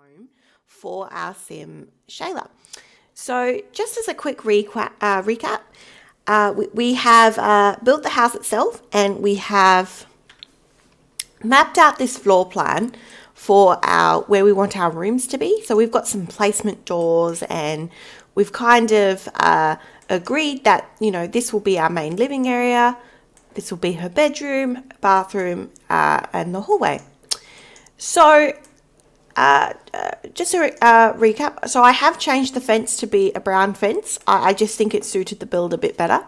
home for our sim, Shayla. So just as a quick recap, we have built the house itself, and we have mapped out this floor plan for where we want our rooms to be. So we've got some placement doors, and we've kind of agreed that, this will be our main living area. This will be her bedroom, bathroom, and the hallway. So just to recap, so I have changed the fence to be a brown fence. I just think it suited the build a bit better.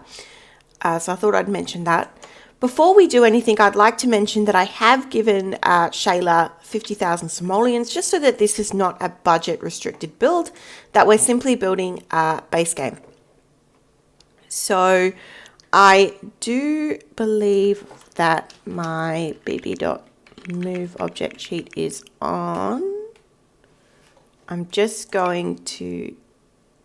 So I thought I'd mention that. Before we do anything, I'd like to mention that I have given Shayla 50,000 simoleons, just so that this is not a budget restricted build, that we're simply building a base game. So I do believe that my bb.move object sheet is on. I'm just going to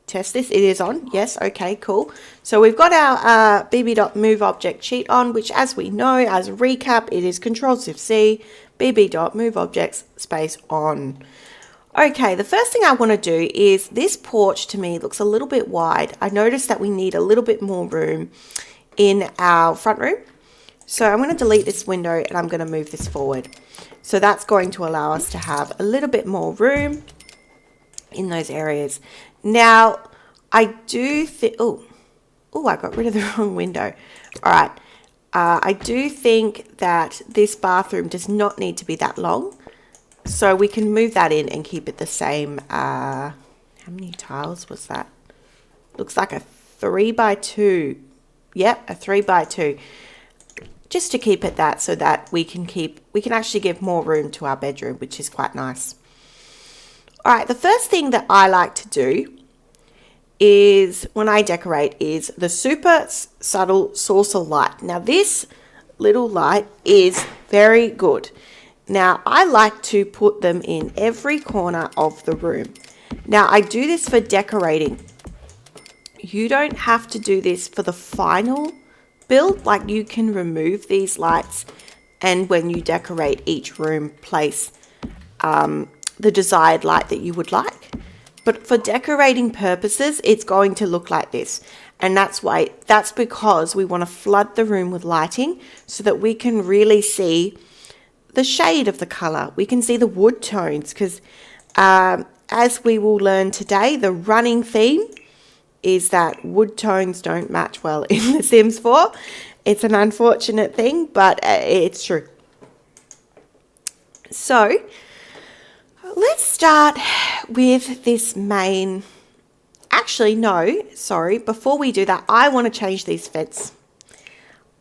test this. It is on. Yes. Okay, cool. So we've got our bb.move object sheet on, which, as we know, as a recap, it is Control-Shift-C, bb.move objects space on. Okay, the first thing I want to do is, this porch to me looks a little bit wide. I noticed that we need a little bit more room in our front room. So I'm going to delete this window and I'm going to move this forward. So that's going to allow us to have a little bit more room in those areas. Now, I do think, I got rid of the wrong window. All right. I do think that this bathroom does not need to be that long. So we can move that in and keep it the same. How many tiles was that? Looks like a 3x2. Yep, a 3x2. Just to keep it that, so that we can actually give more room to our bedroom, which is quite nice. All right, the first thing that I like to do is, when I decorate, is the super subtle saucer light. Now, this little light is very good. Now, I like to put them in every corner of the room. Now, I do this for decorating. You don't have to do this for the final build. Like, you can remove these lights, and when you decorate each room, place the desired light that you would like. But for decorating purposes, it's going to look like this. And that's because we want to flood the room with lighting so that we can really see the shade of the color. We can see the wood tones, because as we will learn today, the running theme is that wood tones don't match well in The Sims 4. It's an unfortunate thing, but it's true. So let's start with this main. Actually, no, sorry. Before we do that, I want to change these fence.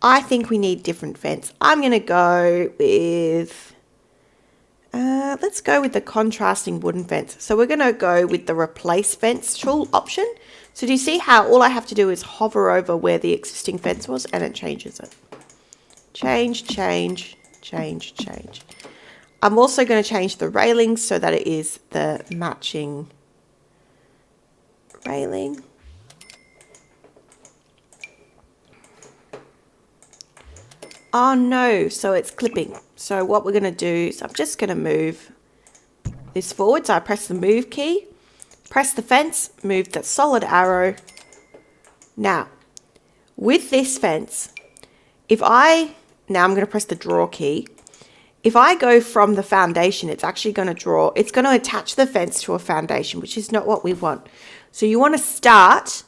I think we need different fence. I'm going to go with, let's go with the contrasting wooden fence. So we're going to go with the replace fence tool option. So do you see how all I have to do is hover over where the existing fence was, and it changes it. Change, change, change, change. I'm also going to change the railings so that it is the matching railing. Oh no, so it's clipping. So what we're going to do is, I'm just going to move this forward. So I press the move key, press the fence, move that solid arrow. Now, with this fence, now I'm going to press the draw key. If I go from the foundation, it's actually going to it's going to attach the fence to a foundation, which is not what we want. So you want to start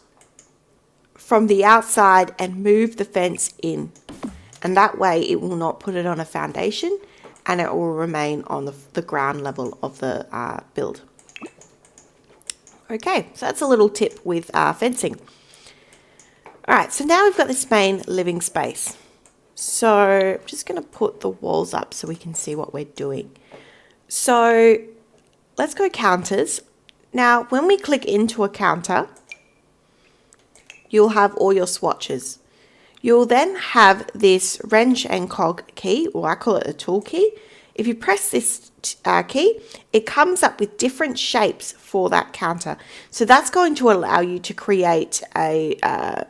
from the outside and move the fence in. And that way it will not put it on a foundation, and it will remain on the ground level of the build. Okay, so that's a little tip with fencing. All right, so now we've got this main living space. So I'm just going to put the walls up so we can see what we're doing. So let's go counters. Now, when we click into a counter, you'll have all your swatches. You'll then have this wrench and cog key, or I call it a tool key. If you press this key, it comes up with different shapes for that counter. So that's going to allow you to create a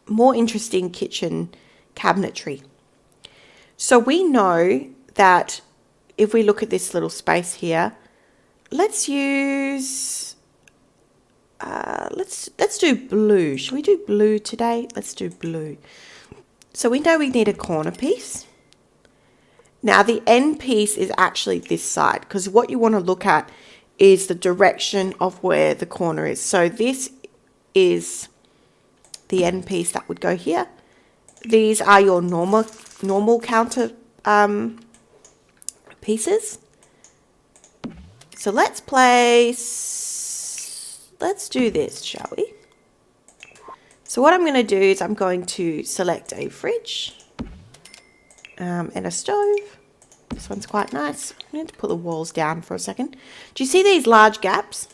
more interesting kitchen cabinetry. So we know that if we look at this little space here, let's use, let's do blue. Should we do blue today? Let's do blue. So we know we need a corner piece. Now the end piece is actually this side, because what you want to look at is the direction of where the corner is. So this is the end piece that would go here. These are your normal counter pieces. So let's do this, shall we? So what I'm going to do is I'm going to select a fridge and a stove. This one's quite nice. I'm going to put the walls down for a second. Do you see these large gaps?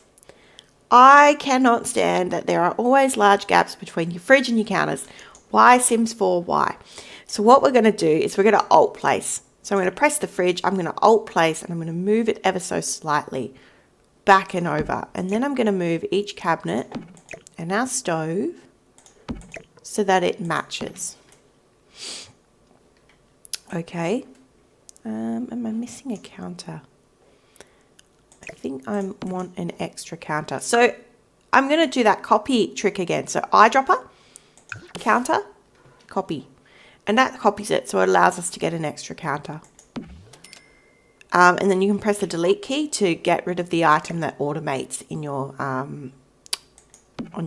I cannot stand that there are always large gaps between your fridge and your counters. Why, Sims 4? Why? So what we're going to do is we're going to alt place. So I'm going to press the fridge, I'm going to alt place, and I'm going to move it ever so slightly back and over. And then I'm going to move each cabinet and our stove so that it matches. Okay. Am I missing a counter? I think I want an extra counter. So I'm going to do that copy trick again. So eyedropper, counter, copy. And that copies it, so it allows us to get an extra counter. And then you can press the delete key to get rid of the item that automates in your on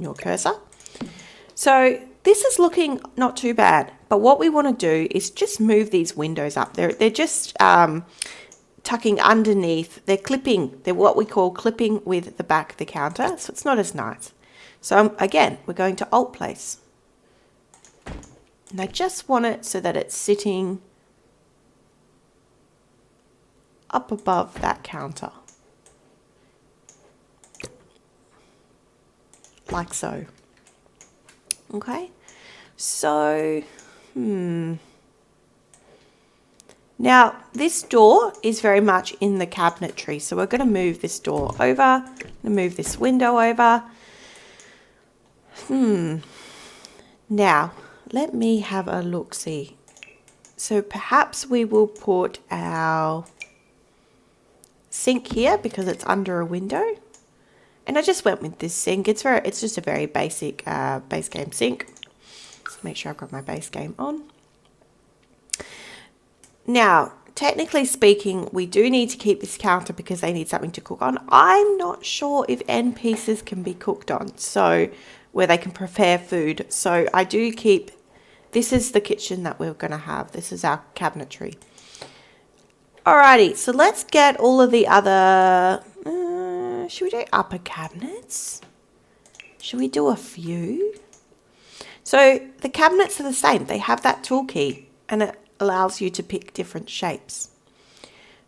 your cursor. So this is looking not too bad, but what we want to do is just move these windows up. They're just tucking underneath. They're clipping. They're what we call clipping with the back of the counter, so it's not as nice. So again, we're going to alt place. And I just want it so that it's sitting up above that counter. Like so. Okay. So, Now, this door is very much in the cabinetry. So we're going to move this door over, and move this window over. Now, let me have a look-see. So perhaps we will put our sink here because it's under a window. And I just went with this sink. It's just a very basic Basegame sink. Let's make sure I've got my Basegame on. Now, technically speaking, we do need to keep this counter because they need something to cook on. I'm not sure if end pieces can be cooked on, so where they can prepare food. So I do keep, this is the kitchen that we're going to have. This is our cabinetry. Alrighty, so let's get all of the other, should we do upper cabinets? Should we do a few? So the cabinets are the same. They have that tool key and it allows you to pick different shapes.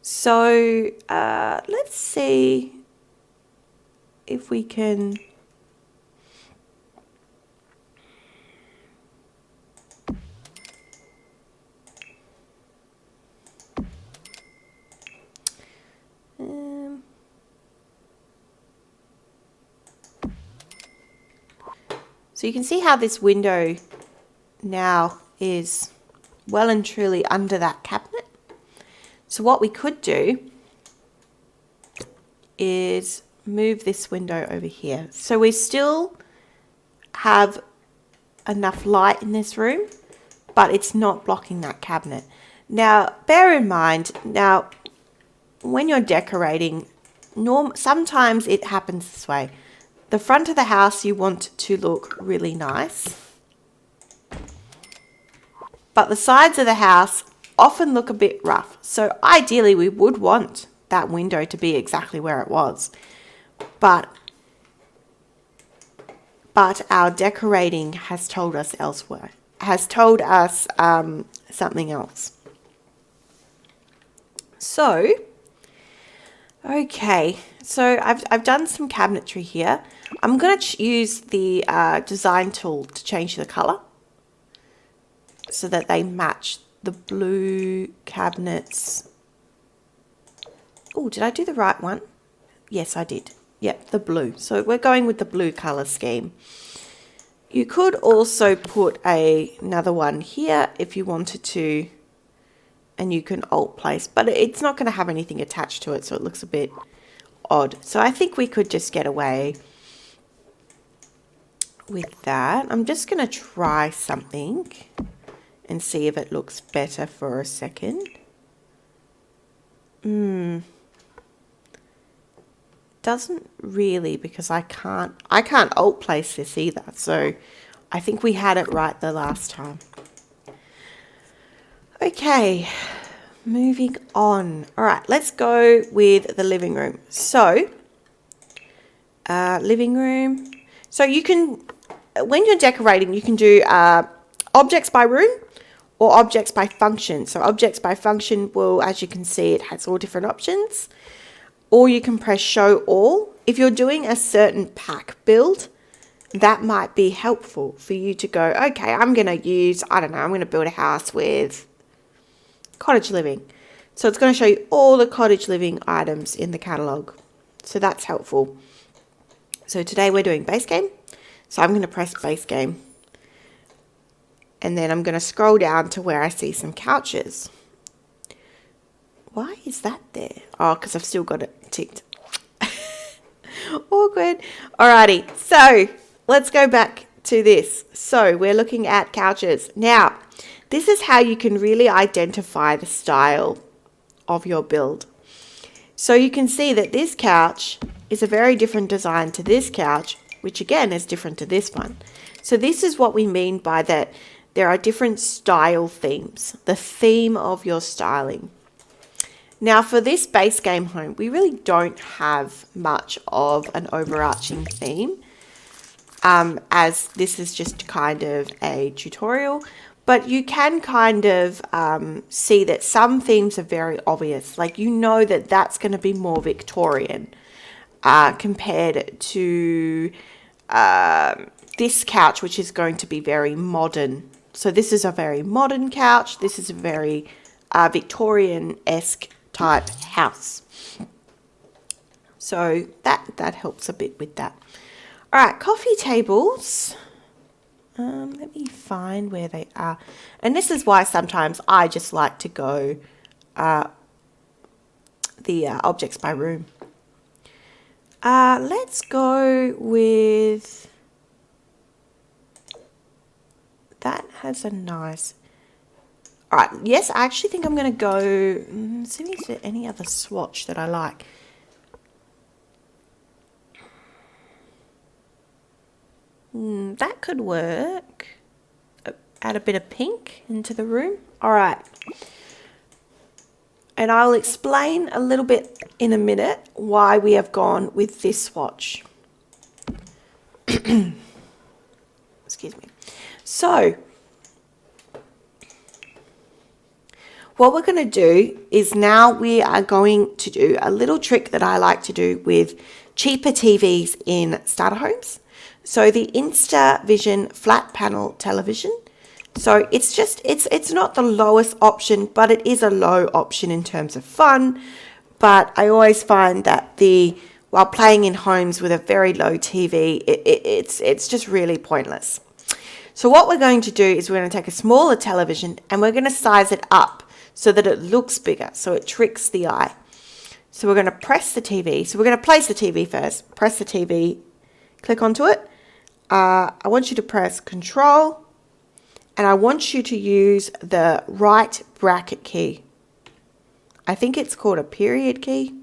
So let's see if we can so you can see how this window now is well and truly under that cabinet. So what we could do is move this window over here. So we still have enough light in this room, but it's not blocking that cabinet. Now, bear in mind, now when you're decorating, sometimes it happens this way. The front of the house you want to look really nice, but the sides of the house often look a bit rough. So ideally we would want that window to be exactly where it was. But our decorating has told us elsewhere, has told us something else. So, okay, so I've done some cabinetry here. I'm going to use the design tool to change the color so that they match the blue cabinets. Oh, did I do the right one? Yes, I did. Yep, the blue. So we're going with the blue color scheme. You could also put another one here if you wanted to, and you can alt place, but it's not going to have anything attached to it, so it looks a bit odd. So I think we could just get away with that. I'm just going to try something and see if it looks better for a second. Doesn't really, because I can't alt place this either. So I think we had it right the last time. Okay, moving on. All right, let's go with the living room. So, living room. So you can, when you're decorating, you can do objects by room or objects by function. So objects by function will, as you can see, it has all different options. Or you can press show all. If you're doing a certain pack build, that might be helpful for you to go, okay, I'm going to use, I don't know, I'm going to build a house with cottage living. So it's going to show you all the cottage living items in the catalogue. So that's helpful. So today we're doing Basegame. So I'm going to press Basegame. And then I'm going to scroll down to where I see some couches. Why is that there? Oh, because I've still got it ticked. Awkward. Alrighty, so let's go back to this. So we're looking at couches. Now, this is how you can really identify the style of your build. So you can see that this couch is a very different design to this couch, which again is different to this one. So this is what we mean by that there are different style themes, the theme of your styling. Now for this Basegame home, we really don't have much of an overarching theme, as this is just kind of a tutorial. But you can kind of see that some themes are very obvious. Like, you know that that's going to be more Victorian compared to this couch, which is going to be very modern. So this is a very modern couch. This is a very Victorian-esque type house. So that helps a bit with that. All right, coffee tables. Let me find where they are. And this is why sometimes I just like to go the objects by room. Let's go with... That has a nice... All right, yes, I actually think I'm going to go... see if there's any other swatch that I like. That could work. Add a bit of pink into the room. All right. And I'll explain a little bit in a minute why we have gone with this swatch. Excuse me. So, what we're going to do is now we are going to do a little trick that I like to do with cheaper TVs in starter homes. So the InstaVision flat panel television. So it's just, it's not the lowest option, but it is a low option in terms of fun. But I always find that while playing in homes with a very low TV, it's just really pointless. So what we're going to do is we're going to take a smaller television and we're going to size it up so that it looks bigger, so it tricks the eye. So we're going to press the TV. So we're going to place the TV first. Press the TV, click onto it. I want you to press Control, and I want you to use the right bracket key. I think it's called a period key.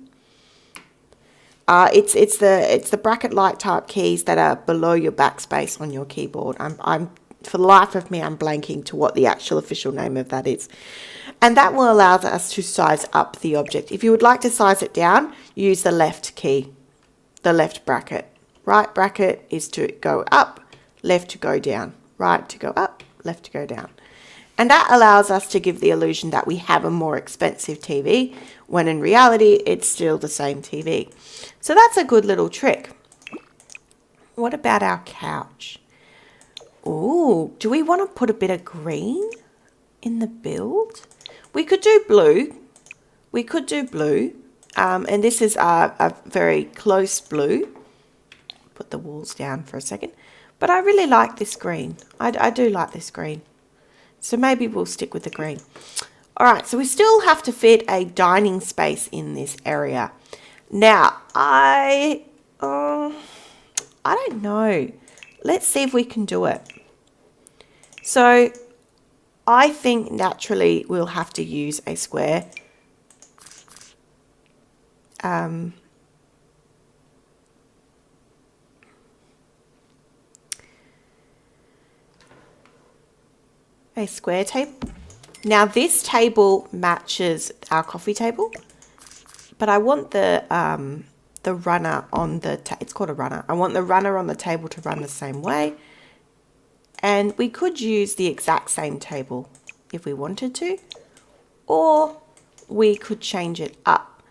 It's the bracket light type keys that are below your backspace on your keyboard. I'm for the life of me, I'm blanking to what the actual official name of that is. And that will allow us to size up the object. If you would like to size it down, use the left key, the left bracket. Right bracket is to go up, left to go down. Right to go up, left to go down. And that allows us to give the illusion that we have a more expensive TV, when in reality, it's still the same TV. So that's a good little trick. What about our couch? Ooh, do we want to put a bit of green in the build? We could do blue. We could do blue. And this is a very close blue. Put the walls down for a second. But I really like this green. I do like this green. So maybe we'll stick with the green. All right, so we still have to fit a dining space in this area. Now, I don't know. Let's see if we can do it. So I think naturally we'll have to use a square. A square table. Now this table matches our coffee table, but I want the runner on the it's called a runner. I want the runner on the table to run the same way. And we could use the exact same table if we wanted to, or we could change it up.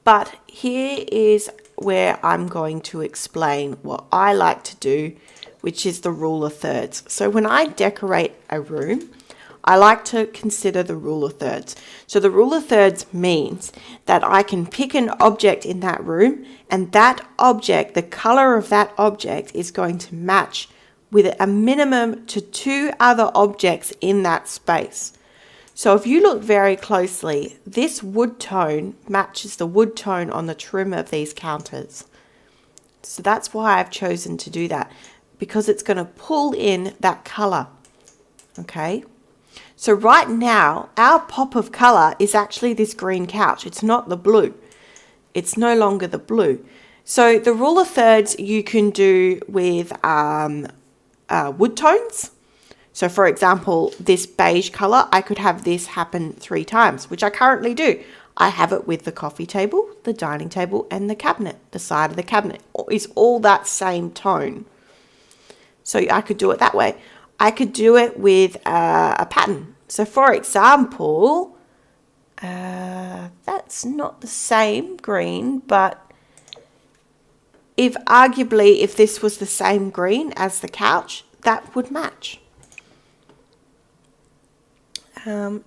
But here is where I'm going to explain what I like to do, which is the rule of thirds. So when I decorate a room, I like to consider the rule of thirds. So the rule of thirds means that I can pick an object in that room, and that object, the color of that object, is going to match with a minimum to 2 other objects in that space. So if you look very closely, this wood tone matches the wood tone on the trim of these counters. So that's why I've chosen to do that, because it's going to pull in that color. Okay. So right now, our pop of color is actually this green couch. It's not the blue. It's no longer the blue. So the rule of thirds you can do with wood tones. So for example, this beige color, I could have this happen 3 times, which I currently do. I have it with the coffee table, the dining table, and the cabinet. The side of the cabinet is all that same tone. So I could do it that way. I could do it with a pattern. So for example, that's not the same green, but if this was the same green as the couch, that would match.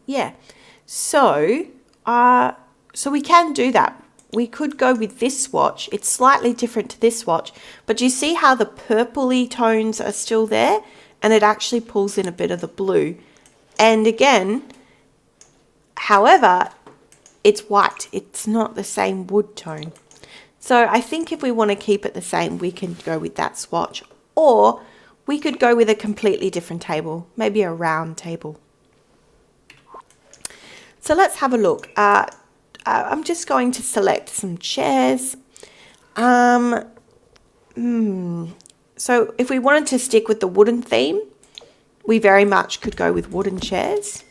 Yeah, so we can do that. We could go with this swatch. It's slightly different to this swatch, but you see how the purpley tones are still there, and it actually pulls in a bit of the blue. And again, however, it's white. It's not the same wood tone. So I think if we want to keep it the same, we can go with that swatch, or we could go with a completely different table, maybe a round table. So let's have a look. I'm just going to select some chairs. So if we wanted to stick with the wooden theme, we very much could go with wooden chairs,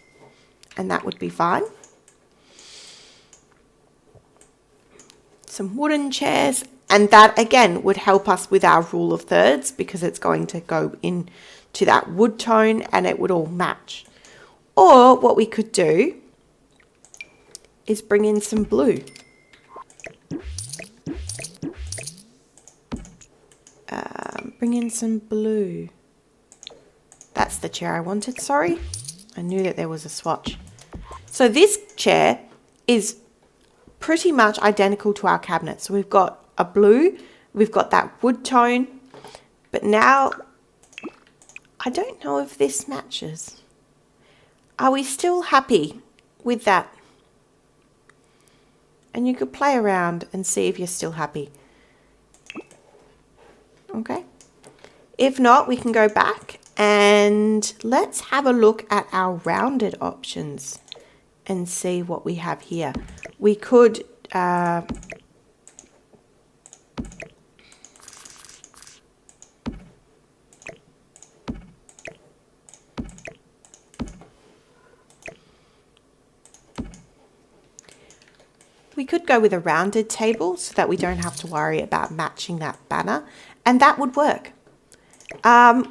and that would be fine. Some wooden chairs, and that again would help us with our rule of thirds, because it's going to go into that wood tone and it would all match. Or what we could do is bring in some blue. Bring in some blue. That's the chair I wanted, sorry. I knew that there was a swatch. So this chair is pretty much identical to our cabinet. So we've got a blue, we've got that wood tone, but now I don't know if this matches. Are we still happy with that? And you could play around and see if you're still happy. Okay. If not, we can go back and let's have a look at our rounded options and see what we have here. We could go with a rounded table so that we don't have to worry about matching that banner, and that would work.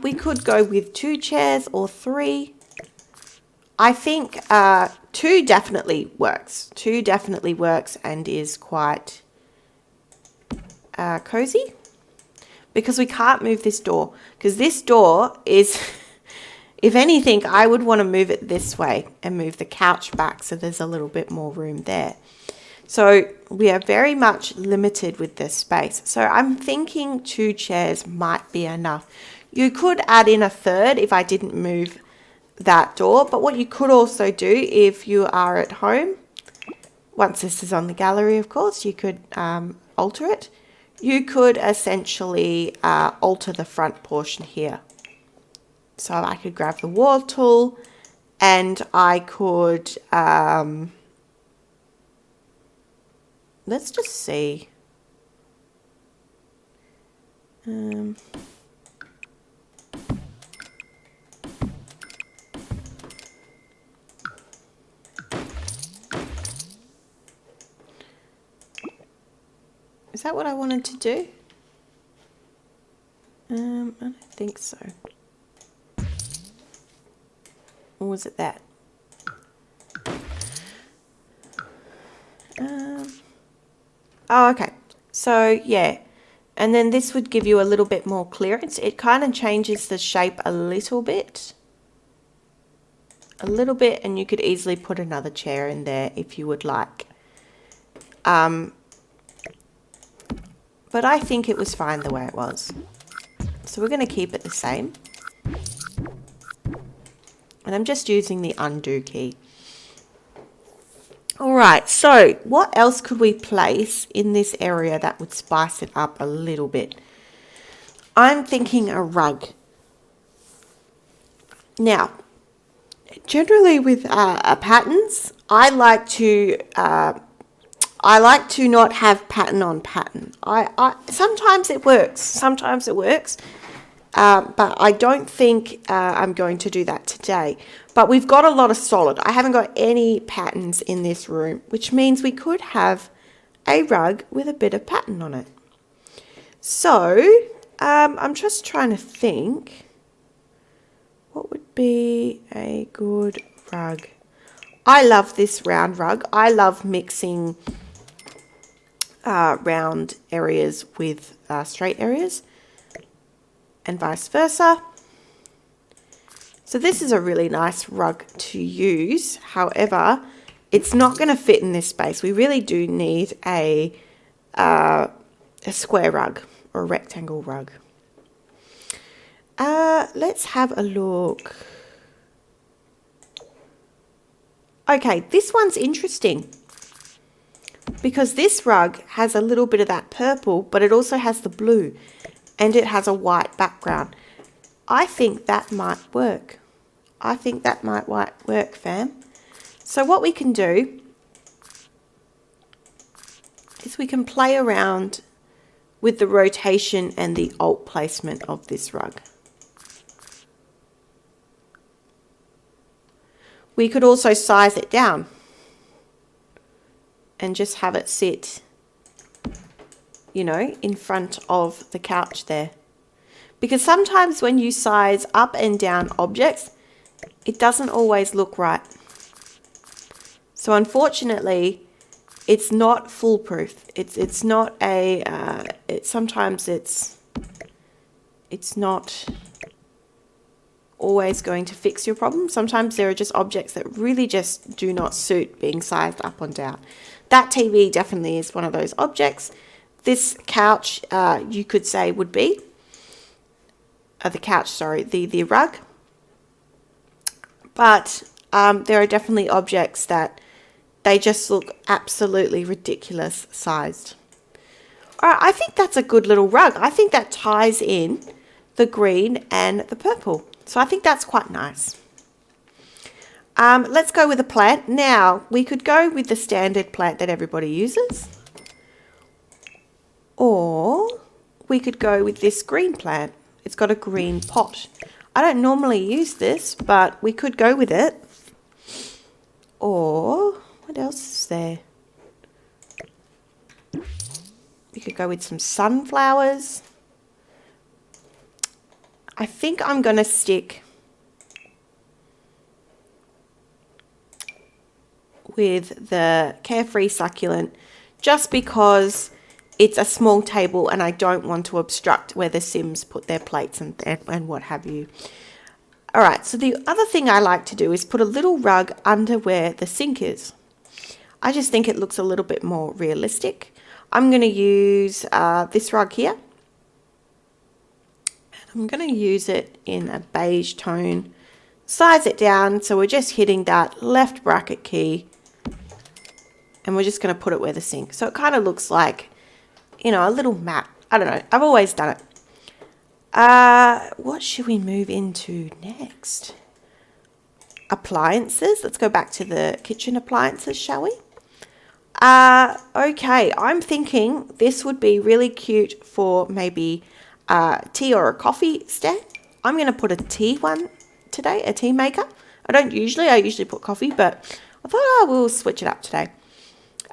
We could go with 2 chairs or 3. I think 2 definitely works. 2 definitely works and is quite cozy, because we can't move this door, because this door is if anything, I would want to move it this way and move the couch back so there's a little bit more room there. So we are very much limited with this space. So I'm thinking 2 chairs might be enough. You could add in a 3rd if I didn't move that door. But what you could also do if you are at home, once this is on the gallery, of course, you could alter it, you could essentially alter the front portion here. So I could grab the wall tool and I could, let's just see. Is that what I wanted to do? I don't think so. Or was it that? Oh, okay. So, yeah. And then this would give you a little bit more clearance. It kind of changes the shape a little bit. And you could easily put another chair in there if you would like. But I think it was fine the way it was. So we're going to keep it the same. And I'm just using the undo key. Alright, so what else could we place in this area that would spice it up a little bit? I'm thinking a rug. Now, generally with patterns, I like to not have pattern on pattern. Sometimes it works, but I don't think I'm going to do that today. But we've got a lot of solid. I haven't got any patterns in this room, which means we could have a rug with a bit of pattern on it. So I'm just trying to think what would be a good rug. I love this round rug. I love mixing round areas with straight areas and vice versa. So this is a really nice rug to use. However, it's not going to fit in this space. We really do need a square rug or a rectangle rug. Let's have a look. Okay, this one's interesting because this rug has a little bit of that purple, but it also has the blue and it has a white background. I think that might work. Work, fam. So what we can do is we can play around with the rotation and the alt placement of this rug. We could also size it down and just have it sit, you know, in front of the couch there. Because sometimes when you size up and down objects, it doesn't always look right. So unfortunately, it's not foolproof. It's not a. Sometimes it's not always going to fix your problem. Sometimes there are just objects that really just do not suit being sized up and down. That TV definitely is one of those objects. This couch, you could say, would be the rug. But there are definitely objects that they just look absolutely ridiculous sized. All right, I think that's a good little rug. I think that ties in the green and the purple. So I think that's quite nice. Let's go with a plant. Now, we could go with the standard plant that everybody uses. Or we could go with this green plant. It's got a green pot. I don't normally use this, but we could go with it. Or, what else is there? We could go with some sunflowers. I think I'm going to stick with the Carefree Succulent just because it's a small table and I don't want to obstruct where the Sims put their plates and what have you. All right, so the other thing I like to do is put a little rug under where the sink is. I just think it looks a little bit more realistic. I'm going to use this rug here. I'm going to use it in a beige tone, size it down, so we're just hitting that left bracket key and we're just going to put it where the sink. So it kind of looks like you know, a little mat. I don't know. I've always done it. What should we move into next? Appliances. Let's go back to the kitchen appliances, shall we? Okay, I'm thinking this would be really cute for maybe a tea or a coffee stand. I'm going to put a tea one today, a tea maker. I usually put coffee, but I thought I will switch it up today.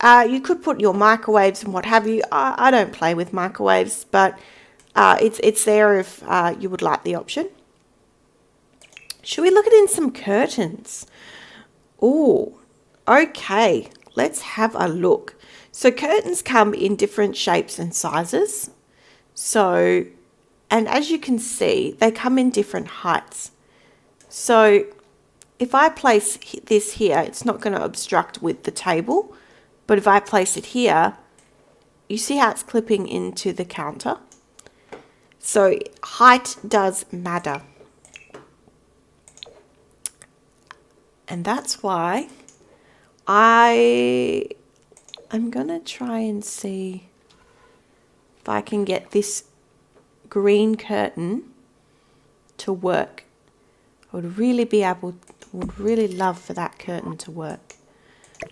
You could put your microwaves and what have you. I don't play with microwaves, but it's there if you would like the option. Should we look at in some curtains? Oh, okay. Let's have a look. So curtains come in different shapes and sizes. So, and as you can see, they come in different heights. So if I place this here, it's not going to obstruct with the table. But if I place it here, you see how it's clipping into the counter? So height does matter. And that's why I'm going to try and see if I can get this green curtain to work. I would really love for that curtain to work.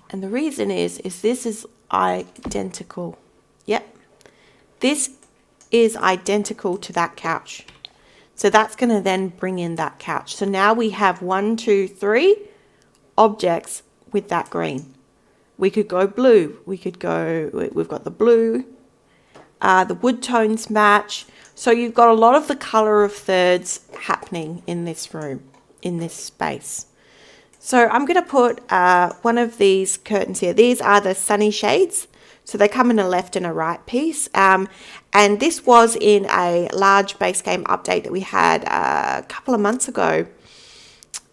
And the reason is this is identical. Yep. This is identical to that couch. So that's going to then bring in that couch. So now we have 1, 2, 3 objects with that green. We could go blue. We've got the blue. The wood tones match. So you've got a lot of the color of thirds happening in this room, in this space. So I'm going to put one of these curtains here. These are the sunny shades. So they come in a left and a right piece. And this was in a large Basegame update that we had a couple of months ago,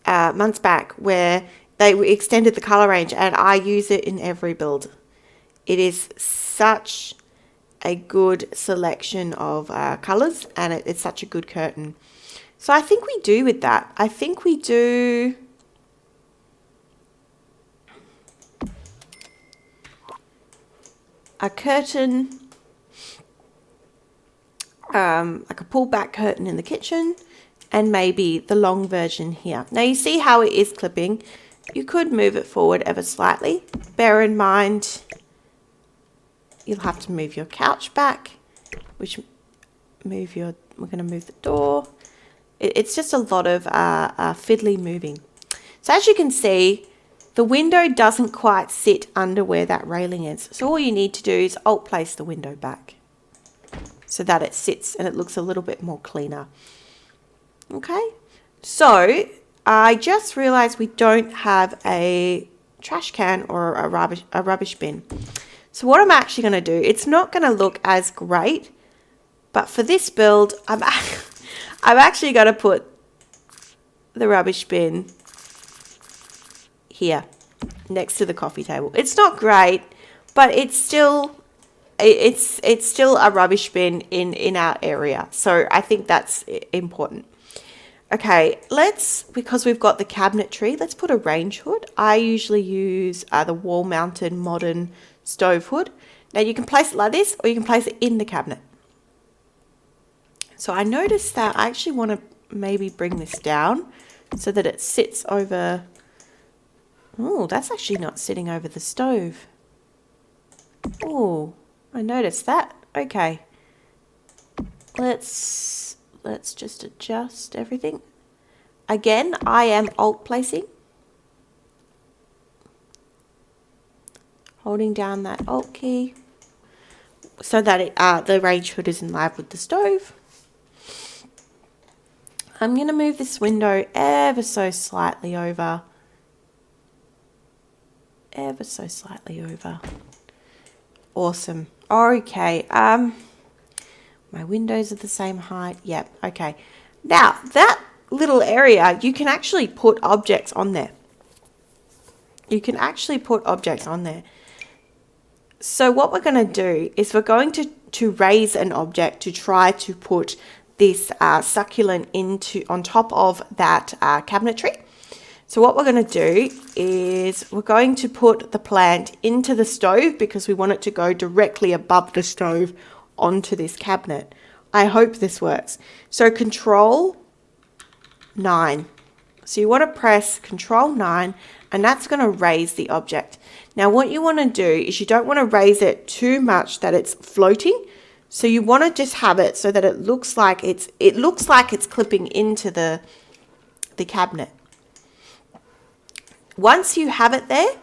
months back, where they extended the color range, and I use it in every build. It is such a good selection of colors, and it's such a good curtain. So I think we do with that. I think we do a curtain, like a pull back curtain in the kitchen, and maybe the long version here. Now you see how it is clipping. You could move it forward ever slightly. Bear in mind, you'll have to move your couch back, we're going to move the door. It's just a lot of fiddly moving. So as you can see, the window doesn't quite sit under where that railing is. So all you need to do is alt place the window back so that it sits and it looks a little bit more cleaner. Okay, so I just realized we don't have a trash can or a rubbish bin. So what I'm actually going to do, it's not going to look as great, but for this build, I'm actually going to put the rubbish bin here next to the coffee table. It's not great, but it's still a rubbish bin in our area. So I think that's important. Okay, because we've got the cabinetry, let's put a range hood. I usually use the wall-mounted modern stove hood. Now you can place it like this, or you can place it in the cabinet. So I noticed that I actually want to maybe bring this down so that it sits over. Oh, that's actually not sitting over the stove. Oh, I noticed that. Okay. Let's just adjust everything. Again, I am alt placing. Holding down that alt key so that the range hood is in line with the stove. I'm going to move this window ever so slightly over. Ever so slightly over. Awesome. Okay. My windows are the same height. Yep. Okay. Now, that little area, you can actually put objects on there. You can actually put objects on there. So what we're going to do is we're going to raise an object to try to put this succulent on top of that cabinetry. So what we're going to do is we're going to put the plant into the stove because we want it to go directly above the stove onto this cabinet. I hope this works. So Control 9. So you want to press Control 9 and that's going to raise the object. Now what you want to do is you don't want to raise it too much that it's floating. So you want to just have it so that it looks like it's clipping into the cabinet. Once you have it there,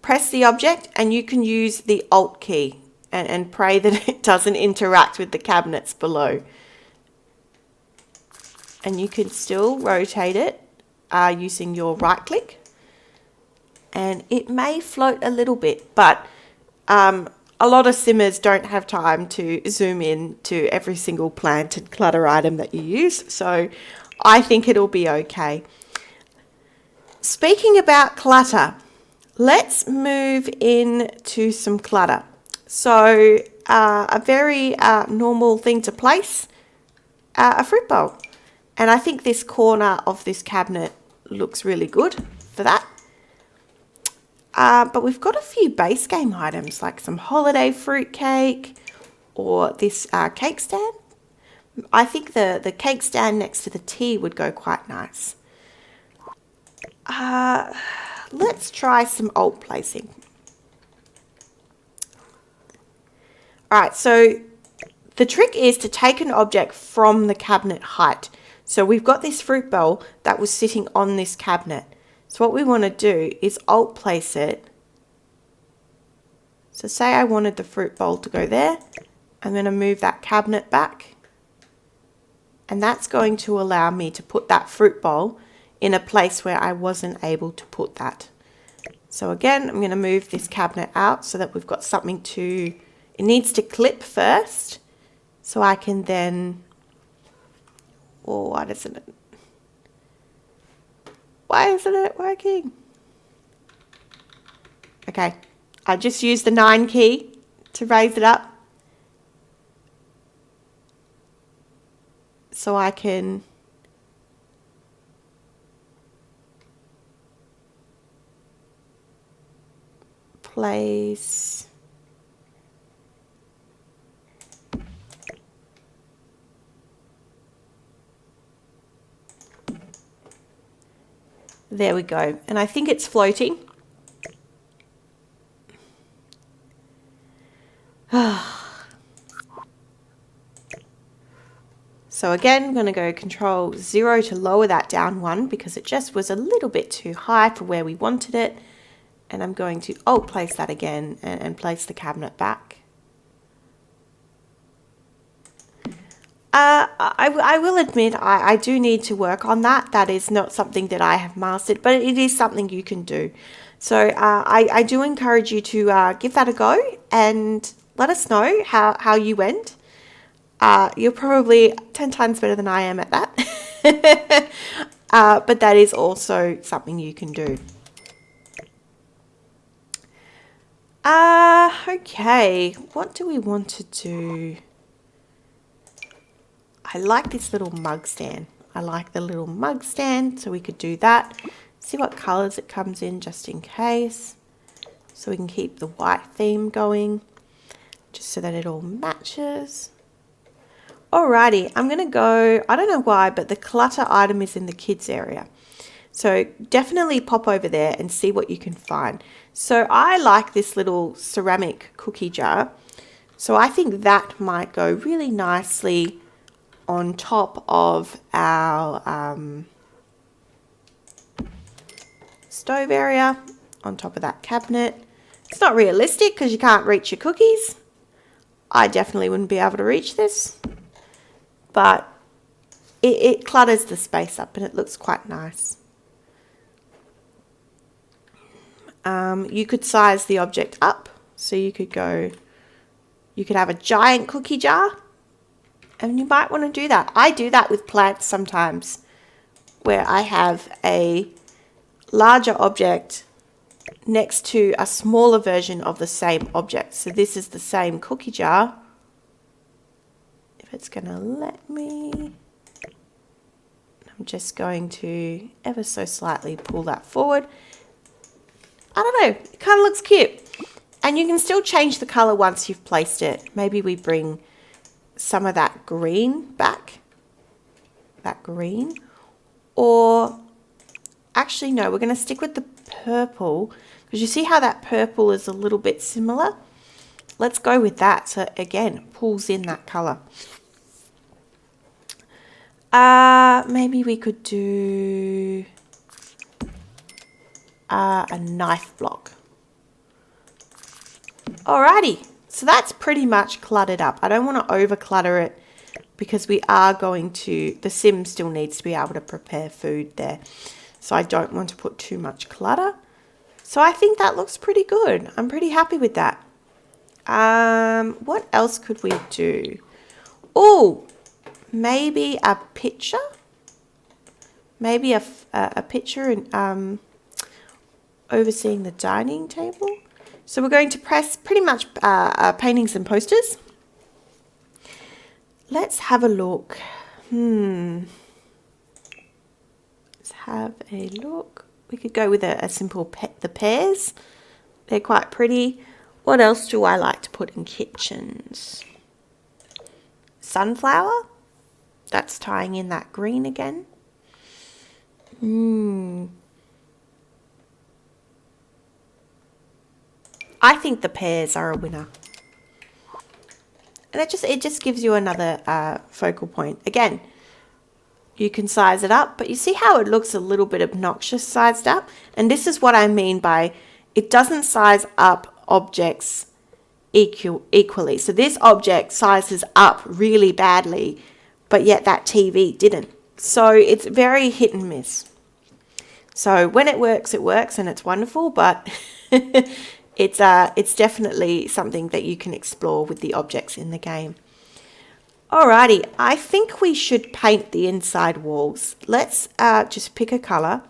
press the object and you can use the Alt key and pray that it doesn't interact with the cabinets below. And you can still rotate it using your right click. And it may float a little bit, but a lot of simmers don't have time to zoom in to every single plant and clutter item that you use. So I think it'll be okay. Speaking about clutter, let's move into some clutter. So a very normal thing to place, a fruit bowl. And I think this corner of this cabinet looks really good for that. But we've got a few base game items like some holiday fruit cake or this cake stand. I think the cake stand next to the tea would go quite nice. Let's try some alt placing. All right, so the trick is to take an object from the cabinet height. So we've got this fruit bowl that was sitting on this cabinet. So what we want to do is alt place it. So say I wanted the fruit bowl to go there. I'm going to move that cabinet back. And that's going to allow me to put that fruit bowl in a place where I wasn't able to put that. So again, I'm going to move this cabinet out so that we've got something to, it needs to clip first. So I can then, oh, why isn't it working? Okay, I just used the 9 key to raise it up. So I can place there we go, and I think it's floating. So again, I'm going to go Control 0 to lower that down 1 because it just was a little bit too high for where we wanted it. And I'm going to Alt place that again and place the cabinet back. I will admit I do need to work on that. That is not something that I have mastered, but it is something you can do. So I do encourage you to give that a go and let us know how you went. You're probably 10 times better than I am at that. But that is also something you can do. Okay, what do we want to do? I like this little mug stand. I like the little mug stand, so we could do that. See what colors it comes in just in case. So we can keep the white theme going, just so that it all matches. Alrighty, I'm going to go, I don't know why, but the clutter item is in the kids area. So definitely pop over there and see what you can find. So I like this little ceramic cookie jar. So I think that might go really nicely on top of our stove area, on top of that cabinet. It's not realistic because you can't reach your cookies. I definitely wouldn't be able to reach this. But it clutters the space up and it looks quite nice. You could size the object up. So you could have a giant cookie jar. And you might want to do that. I do that with plants sometimes, where I have a larger object next to a smaller version of the same object. So this is the same cookie jar. If it's going to let me, I'm I'm just going to ever so slightly pull that forward. I don't know, it kind of looks cute. And you can still change the color once you've placed it. Maybe we bring some of that green back, that green, or actually no, we're going to stick with the purple because you see how that purple is a little bit similar. Let's go with that. So again, pulls in that color. Maybe we could do a knife block. Alrighty, so that's pretty much cluttered up. I don't want to over clutter it because we are going to, the sim still needs to be able to prepare food there. So I don't want to put too much clutter. So I think that looks pretty good. I'm pretty happy with that. What else could we do? Oh, maybe a picture. Maybe a picture and overseeing the dining table. So we're going to press pretty much paintings and posters. Let's have a look. Let's have a look. We could go with a simple the pears. They're quite pretty. What else do I like to put in kitchens? Sunflower. That's tying in that green again. I think the pears are a winner. And it just gives you another focal point. Again, you can size it up, but you see how it looks a little bit obnoxious sized up? And this is what I mean by it doesn't size up objects equally. So this object sizes up really badly, but yet that TV didn't. So it's very hit and miss. So when it works and it's wonderful, but it's definitely something that you can explore with the objects in the game. Alrighty, I think we should paint the inside walls. Let's just pick a colour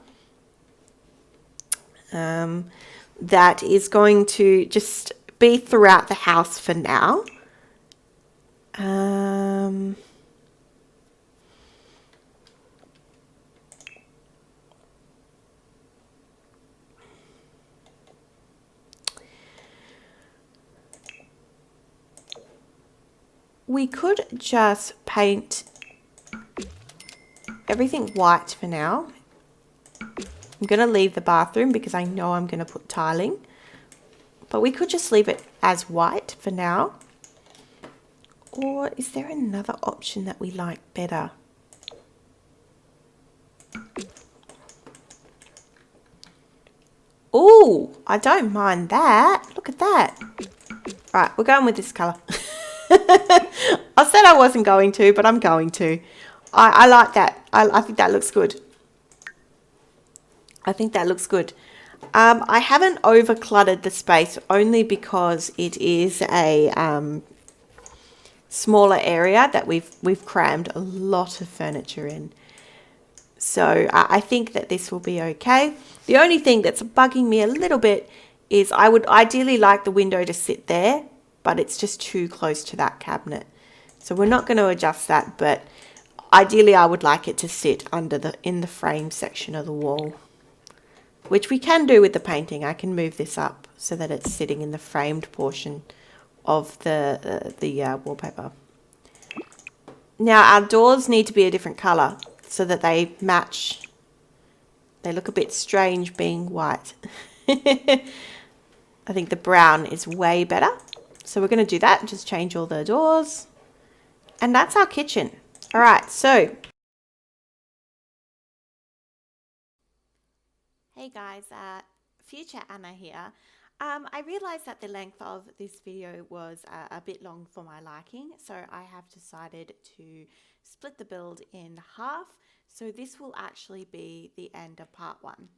that is going to just be throughout the house for now. We could just paint everything white for now. I'm going to leave the bathroom because I know I'm going to put tiling. But we could just leave it as white for now. Or is there another option that we like better? Oh, I don't mind that. Look at that. Right, we're going with this colour. I said I wasn't going to, but I'm going to. I like that. I think that looks good. I think that looks good. I haven't over cluttered the space only because it is a smaller area that we've crammed a lot of furniture in. So I think that this will be okay. The only thing that's bugging me a little bit is I would ideally like the window to sit there, but it's just too close to that cabinet. So we're not going to adjust that, but ideally I would like it to sit in the frame section of the wall, which we can do with the painting. I can move this up so that it's sitting in the framed portion of the wallpaper. Now our doors need to be a different colour so that they match. They look a bit strange being white. I think the brown is way better. So we're going to do that and just change all the doors. And that's our kitchen. All right, so. Hey guys, future Anna here. I realized that the length of this video was a bit long for my liking, so I have decided to split the build in half. So this will actually be the end of part 1.